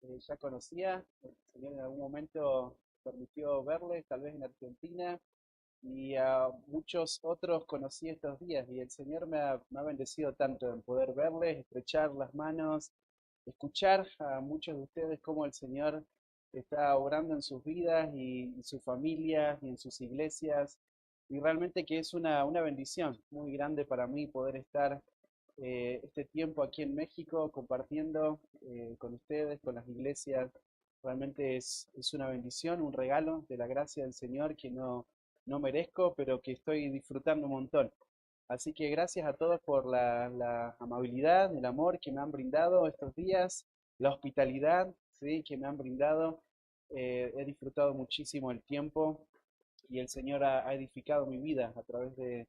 ya conocía. El Señor en algún momento permitió verles, tal vez en Argentina, y a muchos otros conocí estos días. Y el Señor me ha bendecido tanto en poder verles, estrechar las manos, escuchar a muchos de ustedes cómo el Señor está obrando en sus vidas y en sus familias y en sus iglesias. Y realmente que es una bendición muy grande para mí poder estar este tiempo aquí en México compartiendo con ustedes, con las iglesias. Realmente es una bendición, un regalo de la gracia del Señor que no merezco, pero que estoy disfrutando un montón. Así que gracias a todos por la amabilidad, el amor que me han brindado estos días, la hospitalidad, ¿sí? Que me han brindado. He disfrutado muchísimo el tiempo y el Señor ha edificado mi vida a través de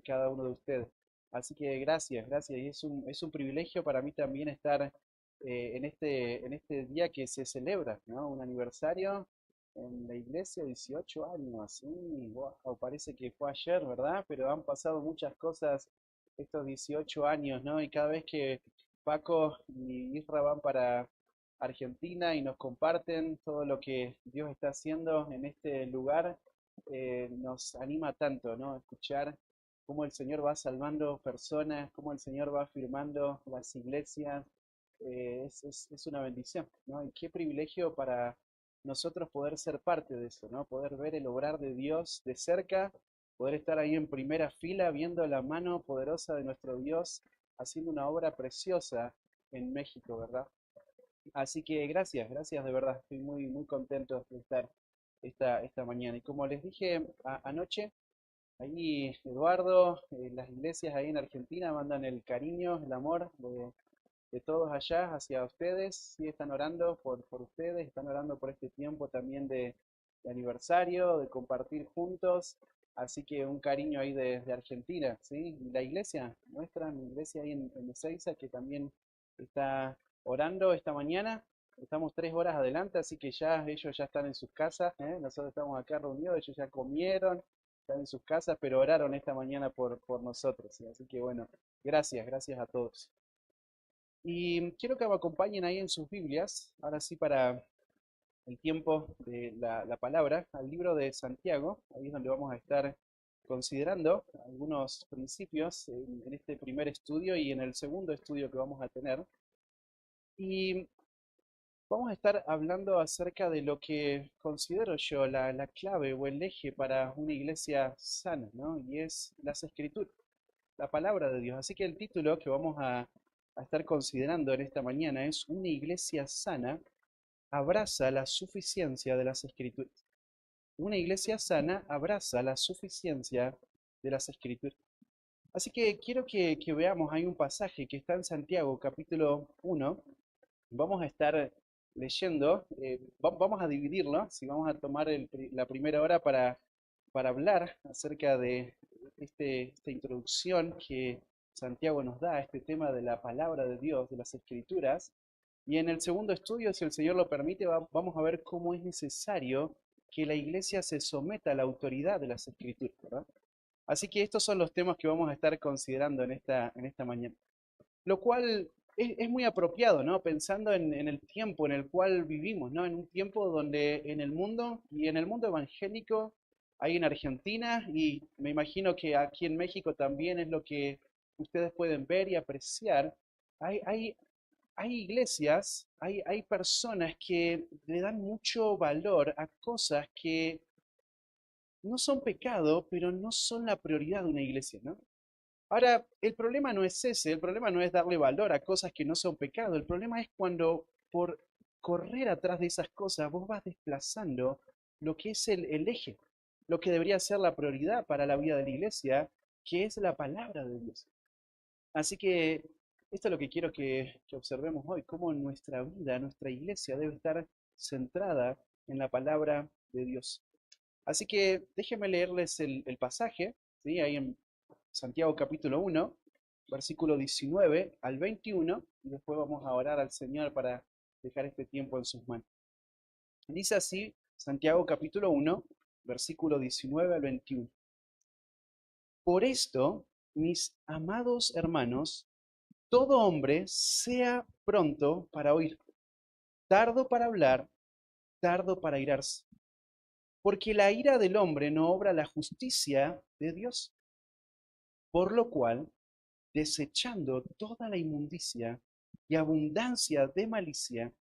cada uno de ustedes. Así que gracias, gracias. Y es un privilegio para mí también estar en este día que se celebra, ¿no? Un aniversario en la iglesia, 18 años. Sí, wow, parece que fue ayer, ¿verdad? Pero han pasado muchas cosas estos 18 años, ¿no? Y cada vez que Paco y Isra van para Argentina y nos comparten todo lo que Dios está haciendo en este lugar, nos anima tanto, ¿no? Escuchar cómo el Señor va salvando personas, cómo el Señor va afirmando las iglesias. Es una bendición, ¿no? Y qué privilegio para nosotros poder ser parte de eso, ¿no? Poder ver el obrar de Dios de cerca, poder estar ahí en primera fila viendo la mano poderosa de nuestro Dios haciendo una obra preciosa en México, ¿verdad? Así que gracias, gracias de verdad. Estoy muy, muy contento de estar esta mañana. Y como les dije anoche, ahí Eduardo, las iglesias ahí en Argentina mandan el cariño, el amor de todos allá hacia ustedes. Sí, están orando por ustedes, están orando por este tiempo también de aniversario, de compartir juntos. Así que un cariño ahí de Argentina, ¿sí? Y la iglesia, nuestra mi iglesia ahí en Ezeiza, que también está orando esta mañana. Estamos 3 horas adelante, así que ya ellos ya están en sus casas, ¿eh? Nosotros estamos acá reunidos, ellos ya comieron, están en sus casas, pero oraron esta mañana por nosotros, ¿sí? Así que bueno, gracias, gracias a todos. Y quiero que me acompañen ahí en sus Biblias, ahora sí para el tiempo de la palabra, al libro de Santiago, ahí es donde vamos a estar considerando algunos principios en este primer estudio y en el segundo estudio que vamos a tener. Y vamos a estar hablando acerca de lo que considero yo la clave o el eje para una iglesia sana, ¿no? Y es las escrituras, la palabra de Dios. Así que el título que vamos a estar considerando en esta mañana es Una iglesia sana abraza la suficiencia de las escrituras. Una iglesia sana abraza la suficiencia de las escrituras. Así que quiero que veamos, hay un pasaje que está en Santiago capítulo 1. Vamos a estar leyendo, vamos a dividirlo, si vamos a tomar la primera hora para hablar acerca de esta introducción que Santiago nos da a este tema de la palabra de Dios, de las escrituras. Y en el segundo estudio, si el Señor lo permite, vamos a ver cómo es necesario que la iglesia se someta a la autoridad de las escrituras, ¿verdad? Así que estos son los temas que vamos a estar considerando en esta mañana. Lo cual es muy apropiado, ¿no? Pensando en el tiempo en el cual vivimos, ¿no? En un tiempo donde en el mundo y en el mundo evangélico, hay en Argentina y me imagino que aquí en México también es lo que ustedes pueden ver y apreciar, hay, hay, hay iglesias, hay personas que le dan mucho valor a cosas que no son pecado, pero no son la prioridad de una iglesia, ¿no? Ahora, el problema no es ese, el problema no es darle valor a cosas que no son pecado, el problema es cuando por correr atrás de esas cosas vos vas desplazando lo que es el eje, lo que debería ser la prioridad para la vida de la iglesia, que es la palabra de Dios. Así que esto es lo que quiero que observemos hoy, cómo nuestra vida, nuestra iglesia debe estar centrada en la palabra de Dios. Así que déjenme leerles el pasaje, ¿sí? Ahí en Santiago capítulo 1, versículo 19 al 21, y después vamos a orar al Señor para dejar este tiempo en sus manos. Dice así Santiago capítulo 1, versículo 19 al 21. Por esto, mis amados hermanos, todo hombre sea pronto para oír, tardo para hablar, tardo para irarse, porque la ira del hombre no obra la justicia de Dios, por lo cual, desechando toda la inmundicia y abundancia de malicia,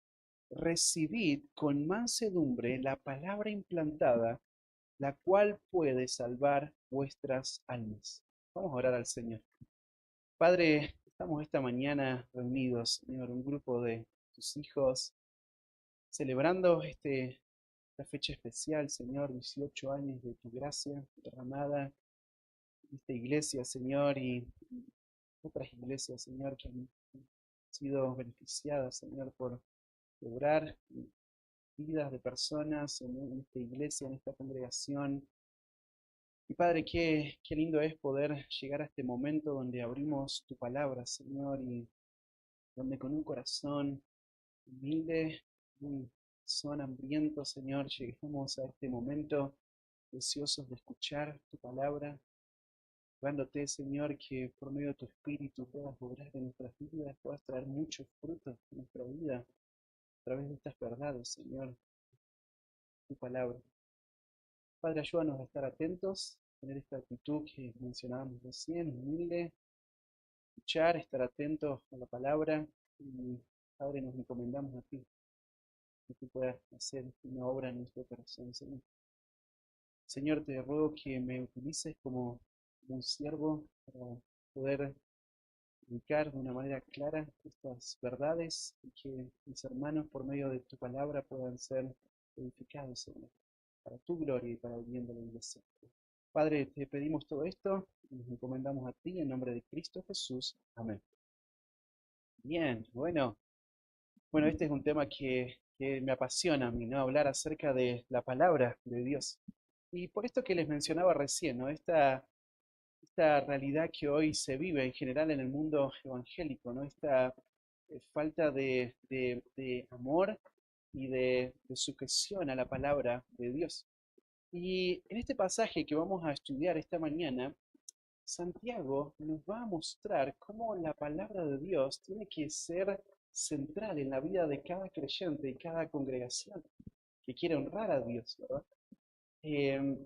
recibid con mansedumbre la palabra implantada, la cual puede salvar vuestras almas. Vamos a orar al Señor. Padre, estamos esta mañana reunidos, Señor, un grupo de tus hijos, celebrando esta fecha especial, Señor, 18 años de tu gracia derramada en esta iglesia, Señor, y otras iglesias, Señor, que han sido beneficiadas, Señor, por lograr vidas de personas en esta iglesia, en esta congregación. Y Padre, qué lindo es poder llegar a este momento donde abrimos tu palabra, Señor, y donde con un corazón humilde, un corazón hambriento, Señor, lleguemos a este momento deseosos de escuchar tu palabra, rogándote, Señor, que por medio de tu Espíritu puedas obrar en nuestras vidas, puedas traer muchos frutos en nuestra vida a través de estas verdades, Señor, tu palabra. Padre, ayúdanos a estar atentos, tener esta actitud que mencionábamos recién, humilde, escuchar, estar atentos a la palabra y, Padre, nos encomendamos a ti, que tú puedas hacer una obra en nuestro corazón, Señor. Señor, te ruego que me utilices como un siervo para poder comunicar de una manera clara estas verdades y que mis hermanos por medio de tu palabra puedan ser edificados, Señor, para tu gloria y para el bien de la iglesia. Padre, te pedimos todo esto y nos encomendamos a ti en nombre de Cristo Jesús. Amén. Bien, bueno, este es un tema que me apasiona a mí, ¿no? Hablar acerca de la palabra de Dios. Y por esto que les mencionaba recién, ¿no? Esta realidad que hoy se vive en general en el mundo evangélico, ¿no? Esta falta de amor y de sujeción a la palabra de Dios. Y en este pasaje que vamos a estudiar esta mañana, Santiago nos va a mostrar cómo la palabra de Dios tiene que ser central en la vida de cada creyente y cada congregación que quiere honrar a Dios, ¿verdad? Eh,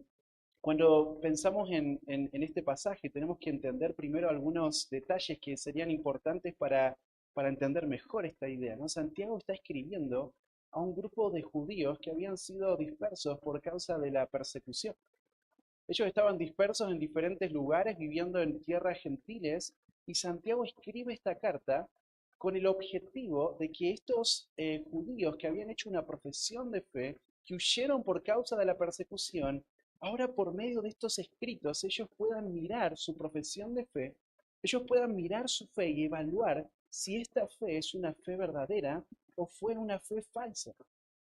Cuando pensamos en este pasaje, tenemos que entender primero algunos detalles que serían importantes para entender mejor esta idea, ¿no? Santiago está escribiendo a un grupo de judíos que habían sido dispersos por causa de la persecución. Ellos estaban dispersos en diferentes lugares, viviendo en tierras gentiles, y Santiago escribe esta carta con el objetivo de que estos judíos que habían hecho una profesión de fe, que huyeron por causa de la persecución, ahora por medio de estos escritos ellos puedan mirar su profesión de fe, ellos puedan mirar su fe y evaluar si esta fe es una fe verdadera o fue una fe falsa.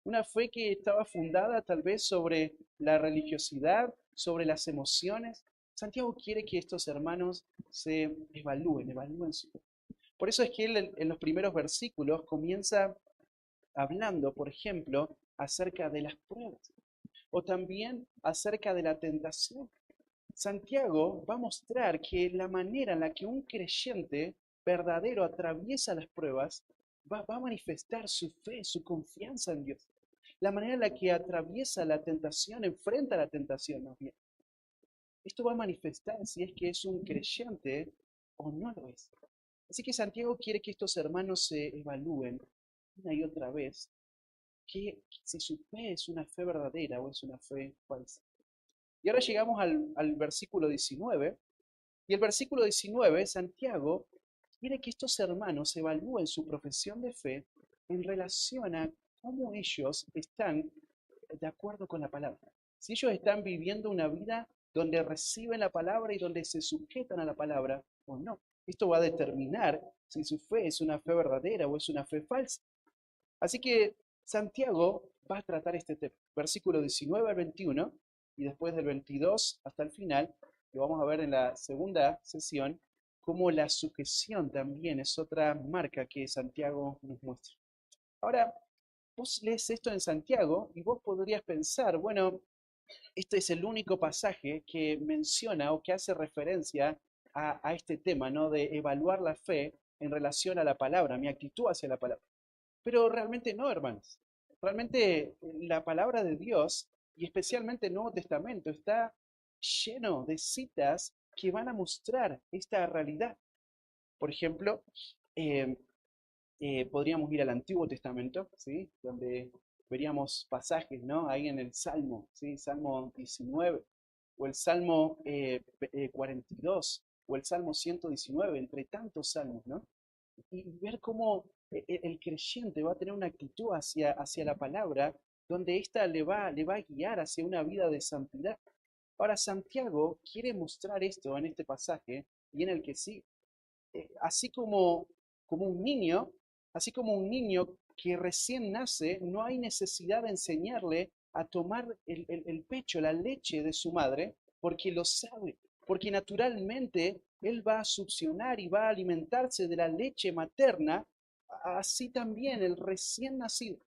Una fe que estaba fundada tal vez sobre la religiosidad, sobre las emociones. Santiago quiere que estos hermanos se evalúen su fe. Por eso es que él en los primeros versículos comienza hablando, por ejemplo, acerca de las pruebas o también acerca de la tentación. Santiago va a mostrar que la manera en la que un creyente verdadero atraviesa las pruebas va a manifestar su fe, su confianza en Dios. La manera en la que atraviesa la tentación, enfrenta la tentación más bien. Esto va a manifestar si es que es un creyente o no lo es. Así que Santiago quiere que estos hermanos se evalúen una y otra vez que si su fe es una fe verdadera o es una fe falsa. Y ahora llegamos al versículo 19, y el versículo 19, Santiago quiere que estos hermanos evalúen su profesión de fe en relación a cómo ellos están de acuerdo con la palabra. Si ellos están viviendo una vida donde reciben la palabra y donde se sujetan a la palabra o no. Esto va a determinar si su fe es una fe verdadera o es una fe falsa. Así que Santiago va a tratar este tema, versículo 19 al 21, y después del 22 hasta el final, lo vamos a ver en la segunda sesión, cómo la sujeción también es otra marca que Santiago nos muestra. Ahora, vos lees esto en Santiago y vos podrías pensar, bueno, este es el único pasaje que menciona o que hace referencia a este tema, ¿no? De evaluar la fe en relación a la palabra, mi actitud hacia la palabra. Pero realmente no, hermanos. Realmente la palabra de Dios, y especialmente el Nuevo Testamento, está lleno de citas que van a mostrar esta realidad. Por ejemplo, eh, podríamos ir al Antiguo Testamento, ¿sí? Donde veríamos pasajes, ¿no? Ahí en el Salmo, ¿sí? Salmo 19, o el Salmo 42, o el Salmo 119, entre tantos salmos, ¿no? Y ver cómo el creyente va a tener una actitud hacia la palabra, donde ésta le va a guiar hacia una vida de santidad. Ahora, Santiago quiere mostrar esto en este pasaje y en el que sí, así como un niño, así como un niño que recién nace, no hay necesidad de enseñarle a tomar el pecho, la leche de su madre, porque lo sabe, porque naturalmente él va a succionar y va a alimentarse de la leche materna, así también el recién nacido.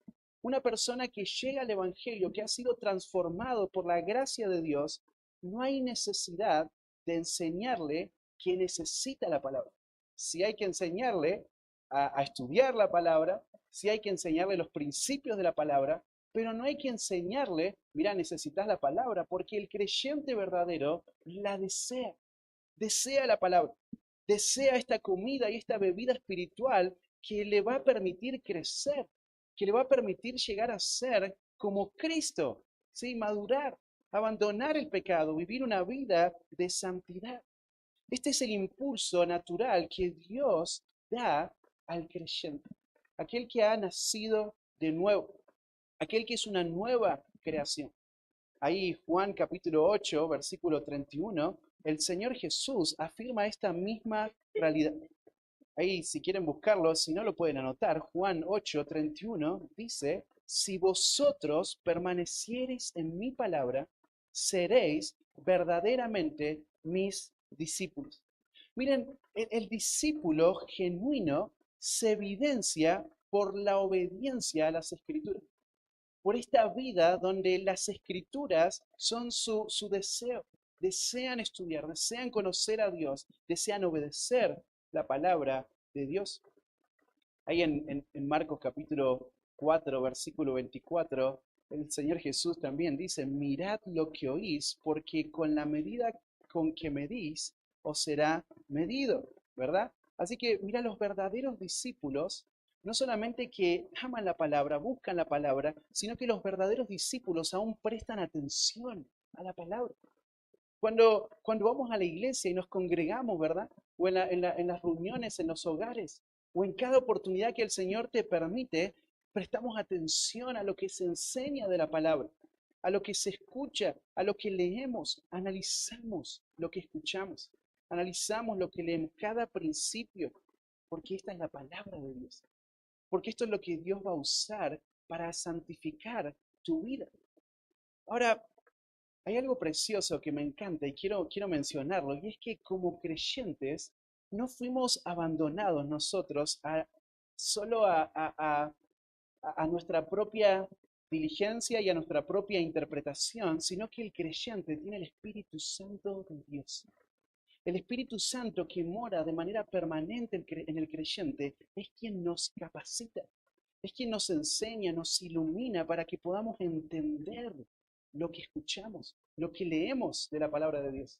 Una persona que llega al Evangelio, que ha sido transformado por la gracia de Dios, no hay necesidad de enseñarle que necesita la palabra. Si hay que enseñarle a estudiar la palabra, si hay que enseñarle los principios de la palabra, pero no hay que enseñarle, mira, necesitas la palabra, porque el creyente verdadero la desea, desea la palabra, desea esta comida y esta bebida espiritual que le va a permitir crecer, que le va a permitir llegar a ser como Cristo, ¿sí? Madurar, abandonar el pecado, vivir una vida de santidad. Este es el impulso natural que Dios da al creyente, aquel que ha nacido de nuevo, aquel que es una nueva creación. Ahí Juan capítulo 8, versículo 31, el Señor Jesús afirma esta misma realidad. Ahí, si quieren buscarlo, si no lo pueden anotar, Juan 8, 31 dice, si vosotros permaneciereis en mi palabra, seréis verdaderamente mis discípulos. Miren, el discípulo genuino se evidencia por la obediencia a las escrituras, por esta vida donde las escrituras son su deseo. Desean estudiar, desean conocer a Dios, desean obedecer la palabra de Dios. Ahí en Marcos capítulo 4, versículo 24, el Señor Jesús también dice, mirad lo que oís, porque con la medida con que medís, os será medido, ¿verdad? Así que mira, los verdaderos discípulos, no solamente que aman la palabra, buscan la palabra, sino que los verdaderos discípulos aún prestan atención a la palabra. Cuando vamos a la iglesia y nos congregamos, ¿verdad? O en las reuniones, en los hogares, o en cada oportunidad que el Señor te permite, prestamos atención a lo que se enseña de la palabra, a lo que se escucha, a lo que leemos, analizamos lo que escuchamos, analizamos lo que leemos, cada principio, porque esta es la palabra de Dios, porque esto es lo que Dios va a usar para santificar tu vida. Ahora, hay algo precioso que me encanta y quiero mencionarlo, y es que como creyentes no fuimos abandonados nosotros solo a nuestra propia diligencia y a nuestra propia interpretación, sino que el creyente tiene el Espíritu Santo de Dios. El Espíritu Santo que mora de manera permanente en el creyente es quien nos capacita, es quien nos enseña, nos ilumina para que podamos entender lo que escuchamos, lo que leemos de la palabra de Dios.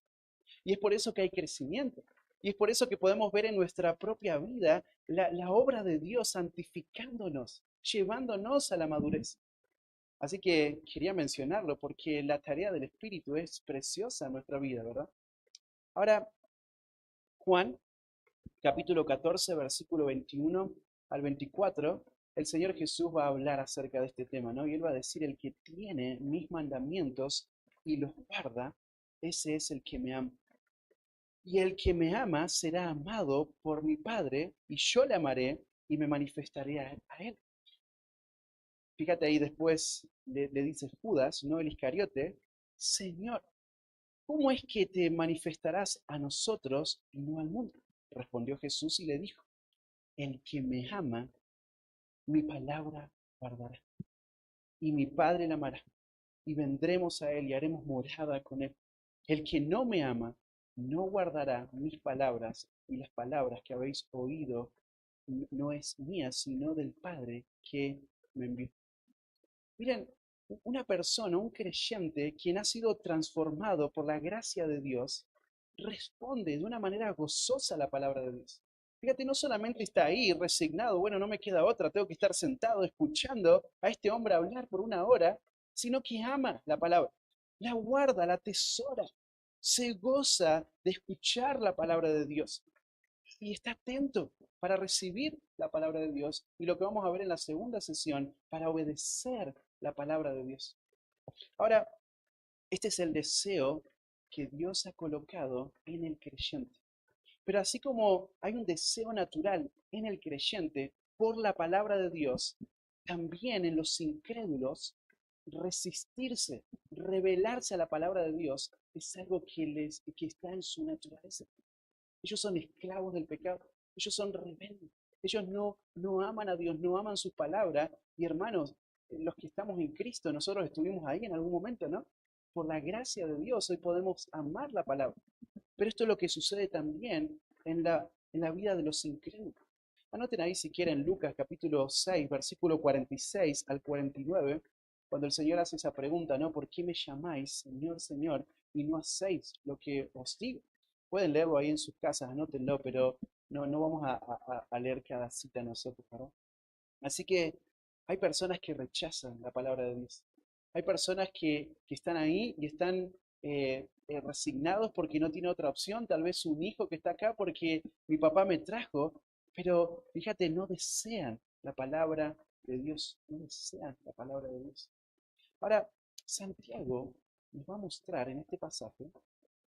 Y es por eso que hay crecimiento. Y es por eso que podemos ver en nuestra propia vida la obra de Dios santificándonos, llevándonos a la madurez. Así que quería mencionarlo porque la tarea del Espíritu es preciosa en nuestra vida, ¿verdad? Ahora, Juan capítulo 14, versículo 21 al 24, el Señor Jesús va a hablar acerca de este tema, ¿no? Y Él va a decir, el que tiene mis mandamientos y los guarda, ese es el que me ama. Y el que me ama será amado por mi Padre, y yo le amaré y me manifestaré a él. Fíjate ahí después le dice Judas, no el Iscariote, Señor, ¿cómo es que te manifestarás a nosotros y no al mundo? Respondió Jesús y le dijo, el que me ama, mi palabra guardará, y mi Padre la amará, y vendremos a él y haremos morada con él. El que no me ama, no guardará mis palabras y las palabras que habéis oído no es mía, sino del Padre que me envió. Miren, una persona, un creyente, quien ha sido transformado por la gracia de Dios, responde de una manera gozosa a la palabra de Dios. Fíjate, no solamente está ahí resignado, bueno, no me queda otra, tengo que estar sentado escuchando a este hombre hablar por una hora, sino que ama la palabra, la guarda, la atesora, se goza de escuchar la palabra de Dios y está atento para recibir la palabra de Dios y lo que vamos a ver en la segunda sesión, para obedecer la palabra de Dios. Ahora, este es el deseo que Dios ha colocado en el creyente. Pero así como hay un deseo natural en el creyente por la palabra de Dios, también en los incrédulos, resistirse, rebelarse a la palabra de Dios es algo que está en su naturaleza. Ellos son esclavos del pecado, ellos son rebeldes, ellos no aman a Dios, no aman su palabra. Y hermanos, los que estamos en Cristo, nosotros estuvimos ahí en algún momento, ¿no? Por la gracia de Dios, hoy podemos amar la palabra. Pero esto es lo que sucede también en la vida de los incrédulos. Anoten ahí si quieren Lucas capítulo 6, versículo 46 al 49, cuando el Señor hace esa pregunta, ¿no? ¿Por qué me llamáis Señor, Señor, y no hacéis lo que os digo? Pueden leerlo ahí en sus casas, anótenlo, pero no vamos a leer cada cita nosotros, ¿verdad? Así que hay personas que rechazan la palabra de Dios. Hay personas que están ahí y están resignados porque no tiene otra opción. Tal vez un hijo que está acá porque mi papá me trajo, pero fíjate, no desean la palabra de Dios. No desean la palabra de Dios. Ahora, Santiago nos va a mostrar en este pasaje,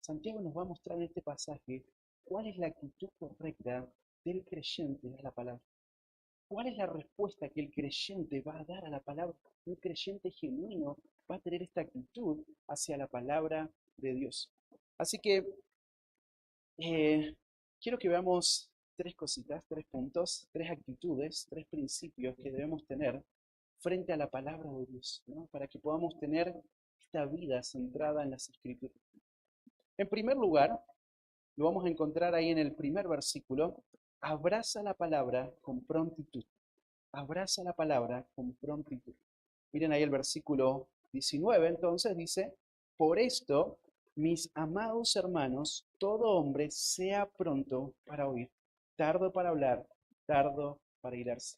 Santiago nos va a mostrar en este pasaje cuál es la actitud correcta del creyente a la palabra. ¿Cuál es la respuesta que el creyente va a dar a la palabra? Un creyente genuino va a tener esta actitud hacia la palabra de Dios. Así que eh, quiero que veamos tres cositas, tres puntos, tres actitudes, tres principios que debemos tener frente a la palabra de Dios, ¿no? Para que podamos tener esta vida centrada en las Escrituras. En primer lugar, lo vamos a encontrar ahí en el primer versículo, abraza la palabra con prontitud. Abraza la palabra con prontitud. Miren ahí el versículo 19, entonces dice, por esto, mis amados hermanos, todo hombre sea pronto para oír, tardo para hablar, tardo para irarse.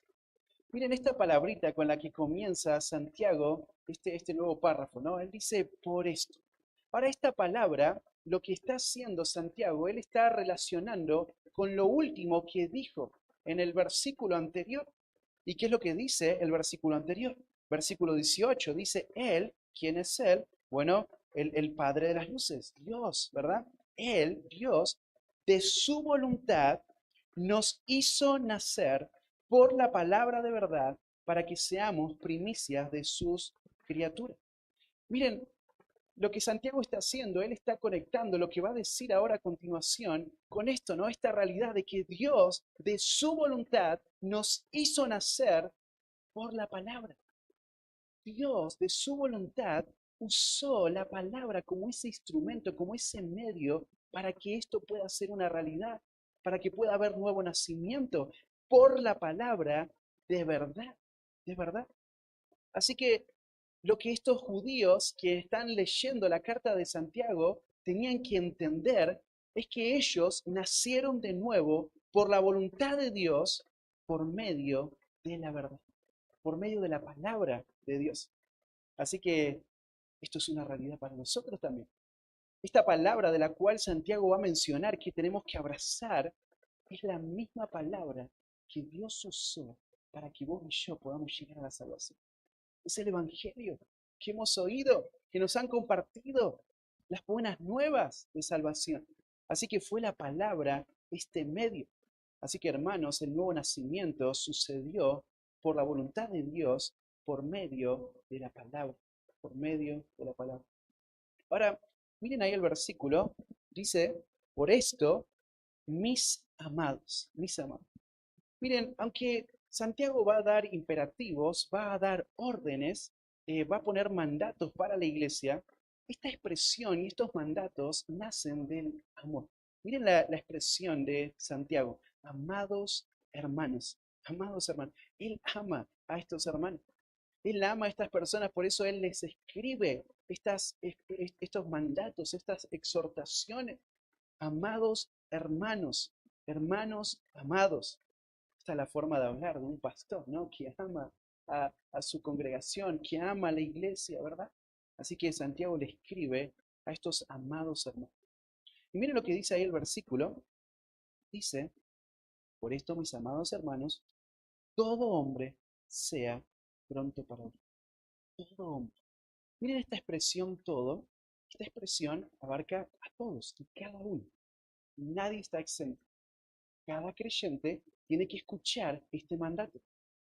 Miren esta palabrita con la que comienza Santiago este nuevo párrafo, ¿no? Él dice, por esto. Ahora, esta palabra, lo que está haciendo Santiago, él está relacionando con lo último que dijo en el versículo anterior. ¿Y qué es lo que dice el versículo anterior? Versículo 18 dice, Él, ¿quién es Él? Bueno, el Padre de las luces, Dios, ¿verdad? Él, Dios, de su voluntad, nos hizo nacer por la palabra de verdad para que seamos primicias de sus criaturas. Miren, lo que Santiago está haciendo, él está conectando lo que va a decir ahora a continuación con esto, ¿no? Esta realidad de que Dios, de su voluntad, nos hizo nacer por la palabra. Dios, de su voluntad, usó la palabra como ese instrumento, como ese medio para que esto pueda ser una realidad, para que pueda haber nuevo nacimiento por la palabra de verdad, de verdad. Así que lo que estos judíos que están leyendo la carta de Santiago tenían que entender es que ellos nacieron de nuevo por la voluntad de Dios por medio de la verdad, por medio de la palabra de Dios. Así que esto es una realidad para nosotros también. Esta palabra de la cual Santiago va a mencionar que tenemos que abrazar es la misma palabra que Dios usó para que vos y yo podamos llegar a la salvación. Es el Evangelio que hemos oído, que nos han compartido, las buenas nuevas de salvación. Así que fue la palabra este medio. Así que hermanos, el nuevo nacimiento sucedió por la voluntad de Dios por medio de la palabra, por medio de la palabra. Ahora, miren ahí el versículo, dice, por esto, mis amados. Miren, aunque Santiago va a dar imperativos, va a dar órdenes, va a poner mandatos para la iglesia, esta expresión y estos mandatos nacen del amor. Miren la expresión de Santiago, amados hermanos, amados hermanos. Él ama a estos hermanos. Él ama a estas personas, por eso Él les escribe estos mandatos, estas exhortaciones. Amados hermanos, hermanos amados. Esta es la forma de hablar de un pastor, ¿no? Que ama a su congregación, que ama a la iglesia, ¿verdad? Así que Santiago le escribe a estos amados hermanos. Y miren lo que dice ahí el versículo. Dice, por esto, mis amados hermanos, todo hombre sea pronto para oír. Todo hombre. Miren esta expresión todo. Esta expresión abarca a todos y cada uno. Nadie está exento. Cada creyente tiene que escuchar este mandato.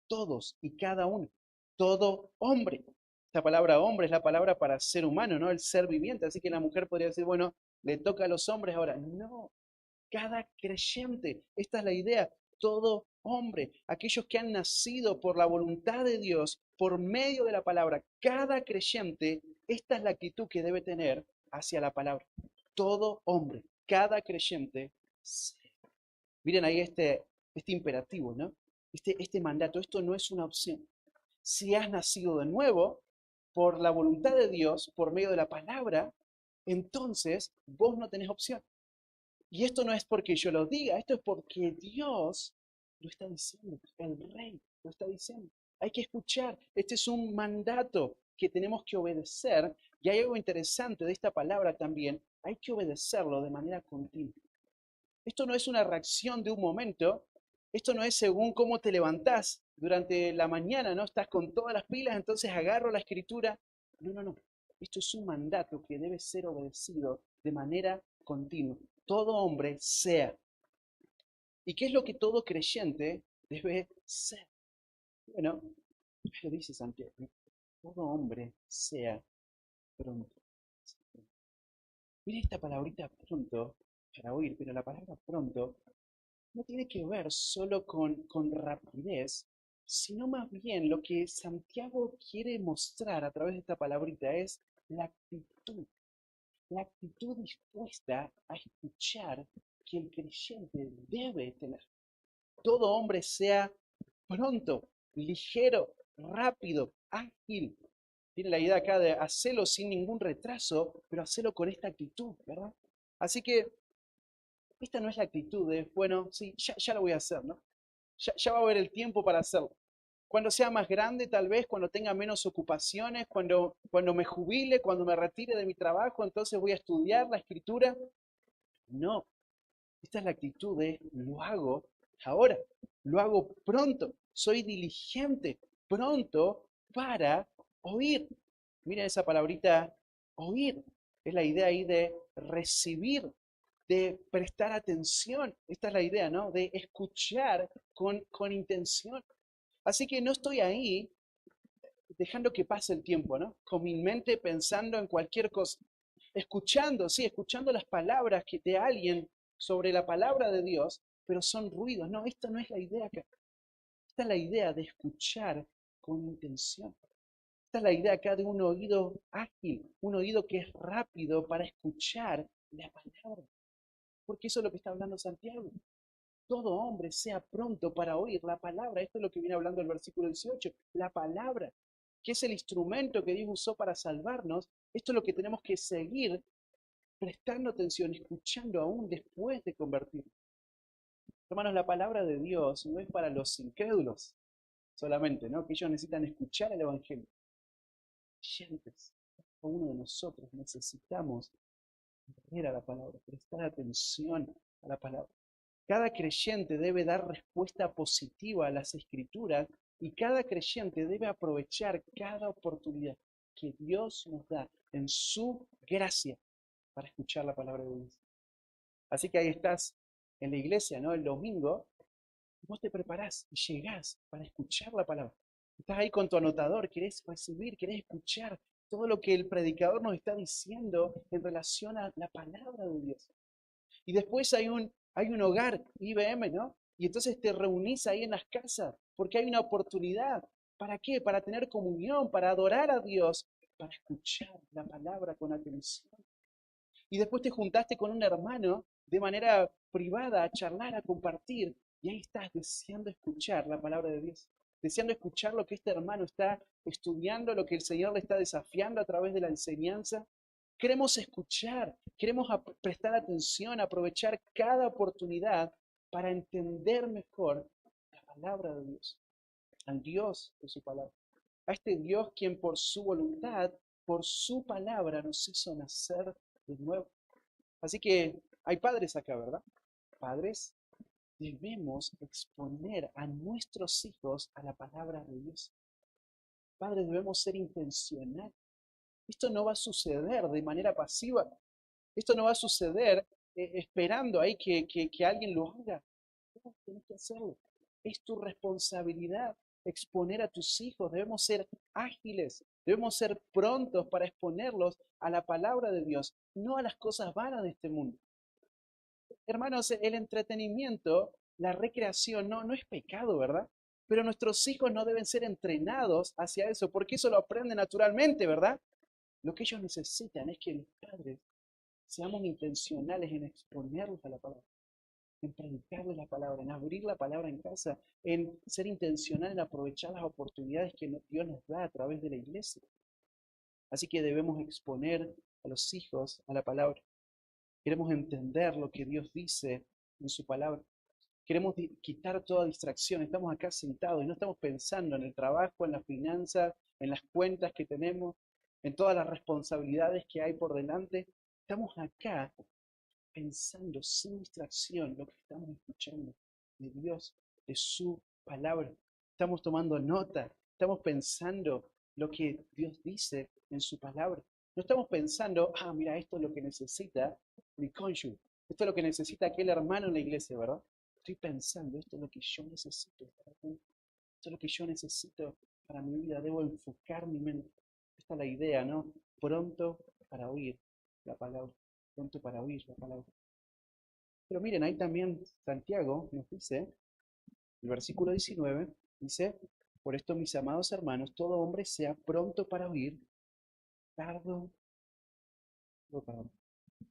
Todos y cada uno. Todo hombre. Esta palabra hombre es la palabra para ser humano, ¿no? El ser viviente. Así que la mujer podría decir, bueno, le toca a los hombres ahora. No, cada creyente. Esta es la idea. Todo hombre, aquellos que han nacido por la voluntad de Dios, por medio de la palabra, cada creyente, esta es la actitud que debe tener hacia la palabra. Todo hombre, cada creyente. Miren ahí este imperativo, ¿no? Este mandato, esto no es una opción. Si has nacido de nuevo, por la voluntad de Dios, por medio de la palabra, entonces vos no tenés opción. Y esto no es porque yo lo diga, esto es porque Dios lo está diciendo, el Rey lo está diciendo. Hay que escuchar, este es un mandato que tenemos que obedecer. Y hay algo interesante de esta palabra también, hay que obedecerlo de manera continua. Esto no es una reacción de un momento, esto no es según cómo te levantás durante la mañana, ¿no? Estás con todas las pilas, entonces agarro la escritura. No, no, no. Esto es un mandato que debe ser obedecido de manera continua. Todo hombre sea. ¿Y qué es lo que todo creyente debe ser? Bueno, lo dice Santiago. Todo hombre sea pronto. Mira esta palabrita pronto para oír, pero la palabra pronto no tiene que ver solo con rapidez, sino más bien lo que Santiago quiere mostrar a través de esta palabrita es la actitud dispuesta a escuchar que el creyente debe tener. Todo hombre sea pronto, ligero, rápido, ágil. Tiene la idea acá de hacerlo sin ningún retraso, pero hacerlo con esta actitud, ¿verdad? Así que esta no es la actitud de, bueno, sí, ya lo voy a hacer, ¿no? Ya va a haber el tiempo para hacerlo. Cuando sea más grande, tal vez, cuando tenga menos ocupaciones, cuando me jubile, cuando me retire de mi trabajo, entonces voy a estudiar la escritura. No, esta es la actitud de lo hago ahora, lo hago pronto, soy diligente, pronto para oír. Miren esa palabrita, oír. Es la idea ahí de recibir, de prestar atención. Esta es la idea, ¿no? De escuchar con intención. Así que no estoy ahí dejando que pase el tiempo, ¿no? Con mi mente pensando en cualquier cosa. Escuchando, sí, escuchando las palabras de alguien sobre la palabra de Dios, pero son ruidos. No, esta no es la idea acá. Esta es la idea de escuchar con intención. Esta es la idea acá de un oído ágil, un oído que es rápido para escuchar la palabra. Porque eso es lo que está hablando Santiago. Todo hombre sea pronto para oír la palabra. Esto es lo que viene hablando el versículo 18. La palabra, que es el instrumento que Dios usó para salvarnos. Esto es lo que tenemos que seguir prestando atención, escuchando aún después de convertirnos. Hermanos, la palabra de Dios no es para los incrédulos solamente, ¿no? Que ellos necesitan escuchar el Evangelio. Creyentes, cada uno de nosotros necesitamos leer a la palabra, prestar atención a la palabra. Cada creyente debe dar respuesta positiva a las escrituras y cada creyente debe aprovechar cada oportunidad que Dios nos da en su gracia para escuchar la palabra de Dios. Así que ahí estás en la iglesia, ¿no? El domingo, vos te preparás y llegás para escuchar la palabra. Estás ahí con tu anotador, querés recibir, querés escuchar todo lo que el predicador nos está diciendo en relación a la palabra de Dios. Y después hay un hogar IBM, ¿no? Y entonces te reunís ahí en las casas, porque hay una oportunidad. ¿Para qué? Para tener comunión, para adorar a Dios, para escuchar la palabra con atención. Y después te juntaste con un hermano de manera privada a charlar, a compartir. Y ahí estás deseando escuchar la palabra de Dios, deseando escuchar lo que este hermano está estudiando, lo que el Señor le está desafiando a través de la enseñanza. Queremos escuchar, queremos prestar atención, aprovechar cada oportunidad para entender mejor la palabra de Dios, al Dios de su palabra, a este Dios quien por su voluntad, por su palabra nos hizo nacer de nuevo. Así que hay padres acá, ¿verdad? Padres, debemos exponer a nuestros hijos a la palabra de Dios. Padres, debemos ser intencionales. Esto no va a suceder de manera pasiva. Esto no va a suceder esperando ahí que alguien lo haga. No, tienes que hacerlo. Es tu responsabilidad exponer a tus hijos. Debemos ser ágiles, debemos ser prontos para exponerlos a la palabra de Dios, no a las cosas vanas de este mundo. Hermanos, el entretenimiento, la recreación, no es pecado, ¿verdad? Pero nuestros hijos no deben ser entrenados hacia eso, porque eso lo aprenden naturalmente, ¿verdad? Lo que ellos necesitan es que los padres seamos intencionales en exponerlos a la palabra, en predicarles la palabra, en abrir la palabra en casa, en ser intencional en aprovechar las oportunidades que Dios nos da a través de la iglesia. Así que debemos exponer a los hijos a la palabra. Queremos entender lo que Dios dice en su palabra. Queremos quitar toda distracción. Estamos acá sentados y no estamos pensando en el trabajo, en las finanzas, en las cuentas que tenemos, en todas las responsabilidades que hay por delante. Estamos acá pensando sin distracción lo que estamos escuchando de Dios, de su palabra. Estamos tomando nota, estamos pensando lo que Dios dice en su palabra. No estamos pensando, mira, esto es lo que necesita mi cónyuge, esto es lo que necesita aquel hermano en la iglesia, ¿verdad? Estoy pensando, esto es lo que yo necesito, esto es lo que yo necesito para mi vida, debo enfocar mi mente. Esta es la idea, ¿no? Pronto para oír la palabra, pronto para oír la palabra. Pero miren, ahí también Santiago nos dice, el versículo 19, dice, por esto, mis amados hermanos, todo hombre sea pronto para oír, tardo para oír.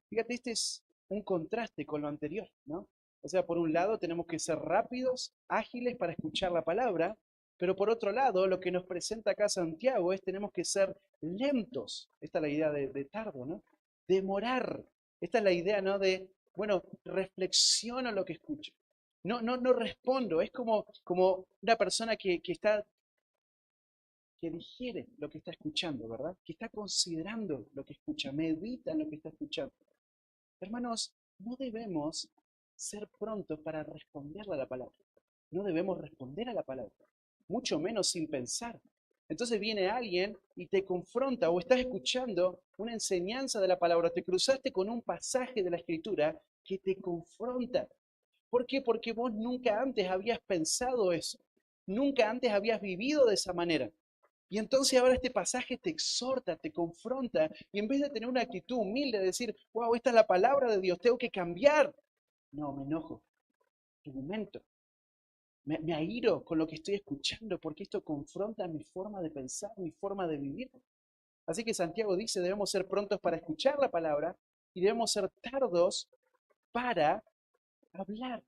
Fíjate, este es un contraste con lo anterior, ¿no? O sea, por un lado tenemos que ser rápidos, ágiles para escuchar la palabra, pero por otro lado, lo que nos presenta acá Santiago es tenemos que ser lentos. Esta es la idea de tardo, ¿no? Demorar. Esta es la idea, ¿no? De, bueno, reflexiono lo que escucho. No respondo. Es como una persona que está, que digiere lo que está escuchando, ¿verdad? Que está considerando lo que escucha, medita en lo que está escuchando. Hermanos, no debemos ser prontos para responderle a la palabra. No debemos responder a la palabra, mucho menos sin pensar. Entonces viene alguien y te confronta o estás escuchando una enseñanza de la palabra, te cruzaste con un pasaje de la escritura que te confronta. ¿Por qué? Porque vos nunca antes habías pensado eso, nunca antes habías vivido de esa manera. Y entonces ahora este pasaje te exhorta, te confronta, y en vez de tener una actitud humilde de decir, wow, esta es la palabra de Dios, tengo que cambiar. No, me enojo, argumento, me airo con lo que estoy escuchando, porque esto confronta mi forma de pensar, mi forma de vivir. Así que Santiago dice, debemos ser prontos para escuchar la palabra y debemos ser tardos para hablar,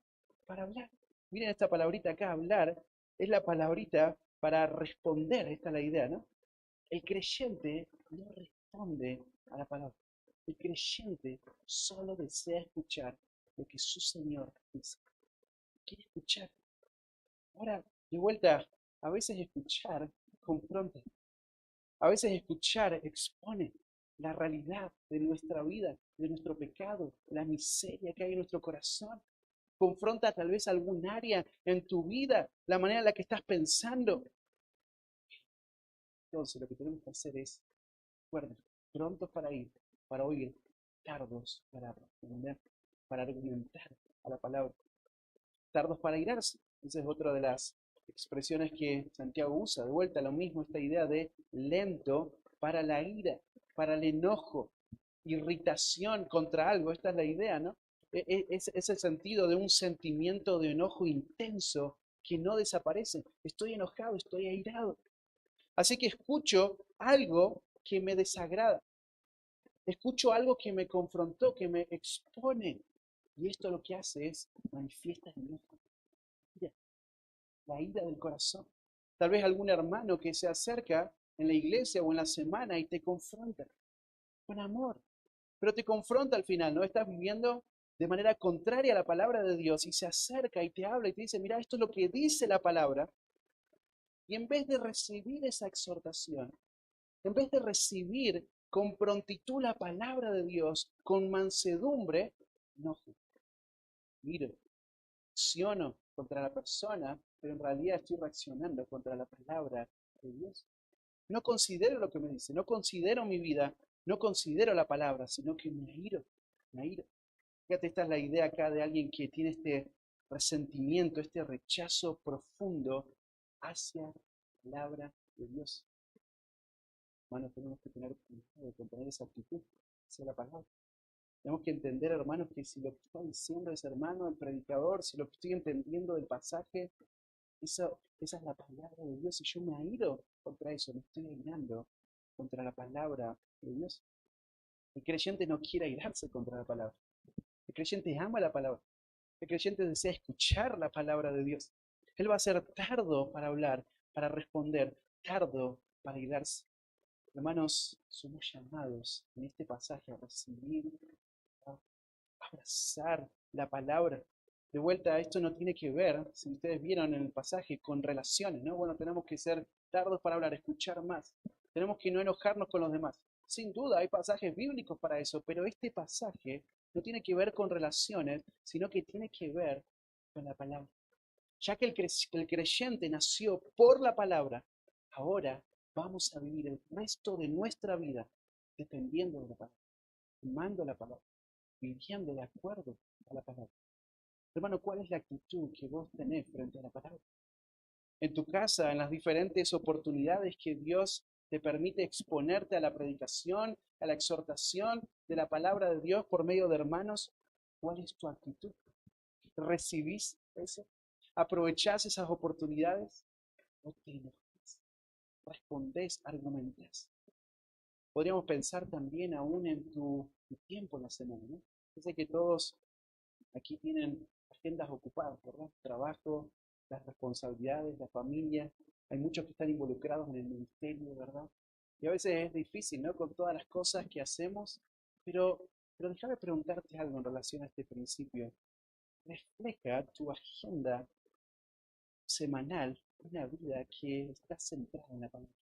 para hablar. Miren esta palabrita acá, hablar, es la palabrita para responder, esta es la idea, ¿no? El creyente no responde a la palabra. El creyente solo desea escuchar lo que su Señor dice. Quiere escuchar. Ahora, de vuelta, a veces escuchar confronta. A veces escuchar expone la realidad de nuestra vida, de nuestro pecado, la miseria que hay en nuestro corazón. Confronta tal vez algún área en tu vida, la manera en la que estás pensando. Entonces, lo que tenemos que hacer es, recuerden, prontos para ir, para oír, tardos para responder, para argumentar a la palabra, tardos para irarse. Esa es otra de las expresiones que Santiago usa. De vuelta lo mismo, esta idea de lento para la ira, para el enojo, irritación contra algo. Esta es la idea, ¿no? Es el sentido de un sentimiento de enojo intenso que no desaparece. Estoy enojado, estoy airado. Así que escucho algo que me desagrada. Escucho algo que me confrontó, que me expone. Y esto lo que hace es manifiesta el enojo. la ira del corazón. Tal vez algún hermano que se acerca en la iglesia o en la semana y te confronta con amor, pero te confronta al final, ¿no? Estás viviendo de manera contraria a la palabra de Dios y se acerca y te habla y te dice, mira, esto es lo que dice la palabra. Y en vez de recibir esa exhortación, en vez de recibir con prontitud la palabra de Dios, con mansedumbre, no, miro, acciono contra la persona, pero en realidad estoy reaccionando contra la palabra de Dios. No considero lo que me dice, no considero mi vida, no considero la palabra, sino que me airo, me airo. Fíjate, esta es la idea acá de alguien que tiene este resentimiento, este rechazo profundo hacia la palabra de Dios. Hermanos, tenemos que tener cuidado con tener esa actitud hacia la palabra. Tenemos que entender, hermanos, que si lo que está diciendo ese hermano, el predicador, si lo que estoy entendiendo del pasaje, esa es la palabra de Dios y yo me airo contra eso, me estoy airando contra la palabra de Dios. El creyente no quiere airarse contra la palabra. El creyente ama la palabra. El creyente desea escuchar la palabra de Dios. Él va a ser tardo para hablar, para responder, tardo para airarse. Hermanos, somos llamados en este pasaje a recibir, a abrazar la palabra. De vuelta, esto no tiene que ver, si ustedes vieron en el pasaje, con relaciones, ¿no? Bueno, tenemos que ser tardos para hablar, escuchar más. Tenemos que no enojarnos con los demás. Sin duda, hay pasajes bíblicos para eso, pero este pasaje no tiene que ver con relaciones, sino que tiene que ver con la palabra. Ya que el creyente nació por la palabra, ahora vamos a vivir el resto de nuestra vida dependiendo de la palabra, amando la palabra, viviendo de acuerdo a la palabra. Hermano, ¿cuál es la actitud que vos tenés frente a la palabra? En tu casa, en las diferentes oportunidades que Dios te permite exponerte a la predicación, a la exhortación de la palabra de Dios por medio de hermanos, ¿cuál es tu actitud? ¿Recibís eso? ¿Aprovechás esas oportunidades? ¿O te enojas? ¿Respondés? ¿Argumentás? Podríamos pensar también aún en tu tiempo en la semana, ¿no? Yo sé que todos aquí tienen agendas ocupadas, ¿verdad? Trabajo, las responsabilidades, la familia. Hay muchos que están involucrados en el ministerio, ¿verdad? Y a veces es difícil, ¿no? Con todas las cosas que hacemos, pero, pero déjame preguntarte algo en relación a este principio. ¿Refleja tu agenda semanal una vida que está centrada en la palabra?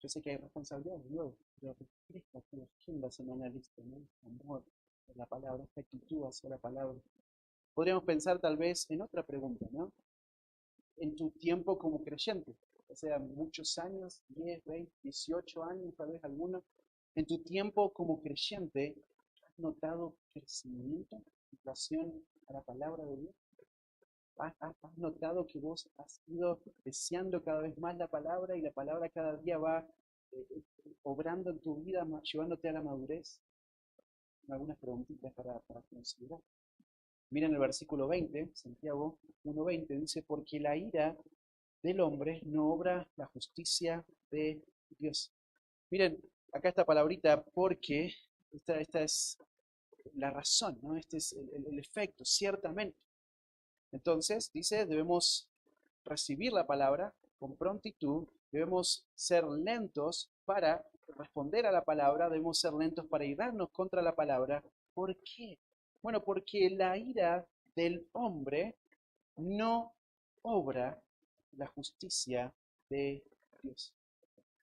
Yo sé que hay responsabilidades, luego, pero refleja tu agenda semanal esto, ¿no? Amor por la palabra, esta actitud hacia la palabra. Podríamos pensar tal vez en otra pregunta, ¿no? En tu tiempo como creyente, o sea, muchos años, 10, 20, 18 años, tal vez algunos, en tu tiempo como creyente, ¿has notado crecimiento en relación a la palabra de Dios? ¿Has notado que vos has ido deseando cada vez más la palabra y la palabra cada día va obrando en tu vida, llevándote a la madurez? Algunas preguntitas para considerar. Miren el versículo 20, Santiago 1:20, dice, porque la ira del hombre no obra la justicia de Dios. Miren, acá esta palabrita, porque, esta es la razón, ¿no? Este es el efecto, ciertamente. Entonces, dice, debemos recibir la palabra con prontitud, debemos ser lentos para responder a la palabra, debemos ser lentos para irnos contra la palabra. ¿Por qué? Bueno, porque la ira del hombre no obra la justicia de Dios.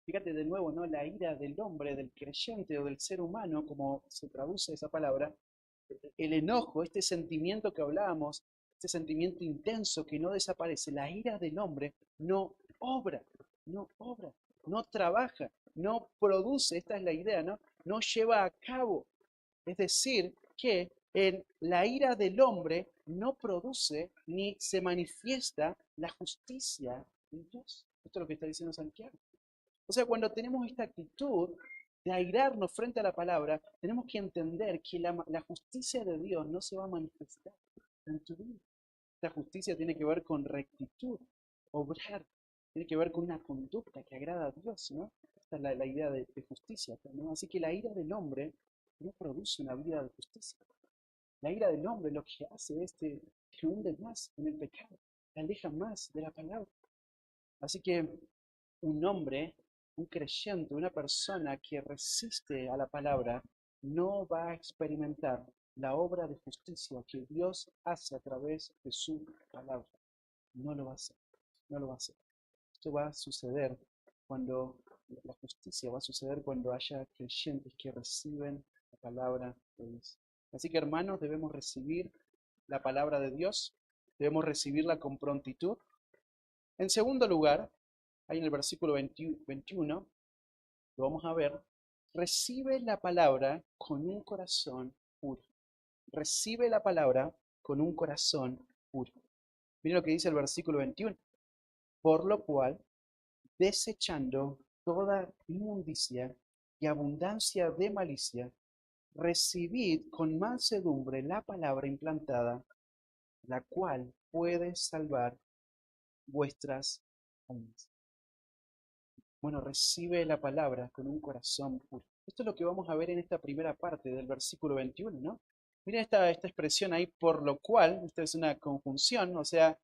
Fíjate de nuevo, ¿no? La ira del hombre, del creyente o del ser humano, como se traduce esa palabra, el enojo, este sentimiento que hablábamos, este sentimiento intenso que no desaparece, la ira del hombre no obra, no obra, no trabaja, no produce, esta es la idea, ¿no? No lleva a cabo. Es decir, que en la ira del hombre no produce ni se manifiesta la justicia de Dios. Esto es lo que está diciendo Santiago. O sea, cuando tenemos esta actitud de airarnos frente a la palabra, tenemos que entender que la justicia de Dios no se va a manifestar en tu vida. Esta justicia tiene que ver con rectitud, obrar, tiene que ver con una conducta que agrada a Dios, ¿no? Esta es la idea de justicia, ¿no? Así que la ira del hombre no produce una vida de justicia. La ira del hombre lo que hace es que hunde más en el pecado. te aleja más de la palabra. Así que un hombre, un creyente, una persona que resiste a la palabra, no va a experimentar la obra de justicia que Dios hace a través de su palabra. No lo va a hacer, no lo va a hacer. Esto va a suceder cuando, la justicia va a suceder cuando haya creyentes que reciben la palabra de Dios. Así que hermanos, debemos recibir la palabra de Dios, debemos recibirla con prontitud. En segundo lugar, ahí en el versículo 21, lo vamos a ver, recibe la palabra con un corazón puro. Recibe la palabra con un corazón puro. Miren lo que dice el versículo 21. Por lo cual, desechando toda inmundicia y abundancia de malicia, recibid con mansedumbre la palabra implantada, la cual puede salvar vuestras almas. Bueno, recibe la palabra con un corazón puro. Esto es lo que vamos a ver en esta primera parte del versículo 21, ¿no? Miren esta expresión ahí, por lo cual, esta es una conjunción, o sea,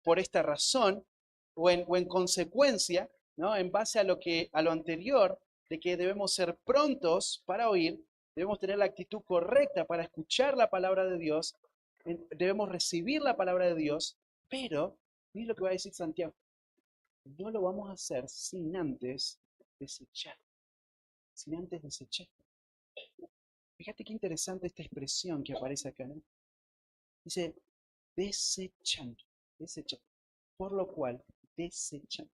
por esta razón, o en consecuencia, ¿no? En base a lo anterior, de que debemos ser prontos para oír, debemos tener la actitud correcta para escuchar la palabra de Dios, debemos recibir la palabra de Dios, pero, miren lo que va a decir Santiago, no lo vamos a hacer sin antes desechar, sin antes desechar. Fíjate qué interesante esta expresión que aparece acá, ¿no? Dice, desechando, desechando. Por lo cual, desechando.